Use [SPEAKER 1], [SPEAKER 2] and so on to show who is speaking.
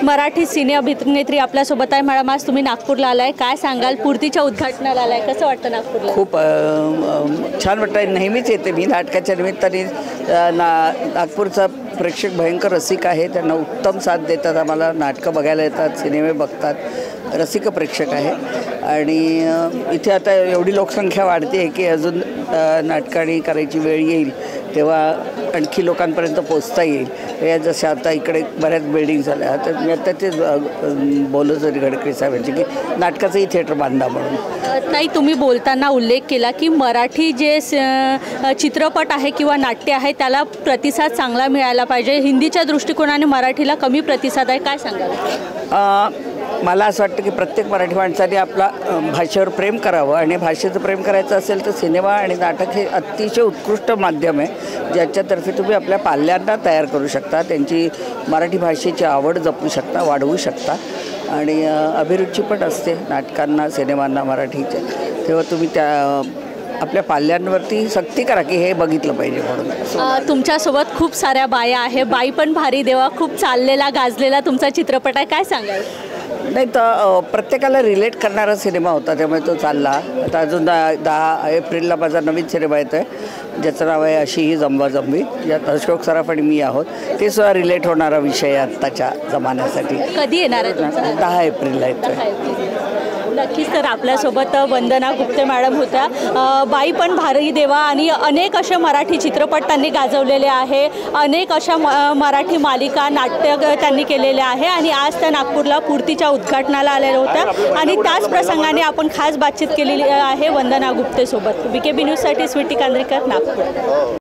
[SPEAKER 1] मराठी सिने अभिनेत्री आपल्यासोबत आहे। मॅडम, आज तुम्ही नागपूरला आलाय, काय सांगाल? पूर्तीच्या उद्घाटनाला आलाय, कसं वाटतं नागपूरला?
[SPEAKER 2] खूप छान वाटतं। नेहमीच येते मी नाटकाच्या निमित्ताने। नागपूरचा प्रेक्षक भयंकर रसिक आहे, त्यांना उत्तम साथ देतात, आम्हाला नाटकं बघायला येतात, सिनेमे बघतात, रसिक प्रेक्षक आहे। आणि इथे आता एवढी लोकसंख्या वाढते आहे की अजून नाटकाने करायची वेळ येईल तेव्हा आणखी लोकांपर्यंत पोचता येईल। या जसं आता इकडे बऱ्याच बिल्डिंग झाल्या, तर मी आता ते बोलत होते गडकरी साहेबांची की नाटकाचंही थिएटर बांधा म्हणून।
[SPEAKER 1] ताई, तुम्ही बोलताना उल्लेख केला की मराठी जे चित्रपट आहे किंवा नाट्य आहे त्याला प्रतिसाद चांगला मिळायला पाहिजे, हिंदीच्या दृष्टिकोनाने मराठीला कमी प्रतिसाद आहे, काय सांगाल?
[SPEAKER 2] मला असं वाटतं की प्रत्येक मराठी माणसाने आपला भाषेवर प्रेम करावं, आणि भाषेचं प्रेम करायचं असेल तर सिनेमा आणि नाटक हे अतिशय उत्कृष्ट माध्यम आहे, ज्याच्यातर्फे तुम्ही आपल्या पाल्यांना तयार करू शकता, त्यांची मराठी भाषेची आवड जपू शकता, वाढवू शकता। आणि अभिरुची पण असते नाटकांना, सिनेमांना मराठीचे, तेव्हा तुम्ही त्या आपल्या पाल्यांवरती सक्ती करा की हे बघितलं पाहिजे म्हणून।
[SPEAKER 1] तुमच्यासोबत खूप साऱ्या बाया आहे, बाई पण भारी देवा खूप चाललेला गाजलेला तुमचा चित्रपट आहे, काय सांगाल?
[SPEAKER 2] नाही, तर प्रत्येकाला रिलेट करणारा सिनेमा होता, त्यामुळे तो चालला। आता अजून 10 एप्रिलला माझा नवीन सिनेमा येतो आहे, ज्याचं नाव आहे अशी ही जंबाजंबी, यात अशोक सराफ आणि मी आहोत। ते सुद्धा रिलेट होणारा विषय आहे आत्ताच्या जमान्यासाठी।
[SPEAKER 1] कधी येणार आहे?
[SPEAKER 2] 10 एप्रिलला येतो आहे।
[SPEAKER 1] नक्कीच। तर आपल्यासोबत वंदना गुप्ते मॅडम होत्या, बाई पण भारी देवा, आणि अनेक असे मराठी चित्रपट त्यांनी गाजवलेले आहे, अनेक अशा मराठी मालिका, नाट्य त्यांनी केलेले आहे, आणि आज त्या नागपूरला पूर्तीच्या उद्घाटनाला आलेल्या होत्या, आणि त्याच प्रसंगाने आपण खास बातचीत केलेली आहे वंदना गुप्तेसोबत। BKB न्यूजसाठी स्वीटी कांद्रेकर, नागपूर।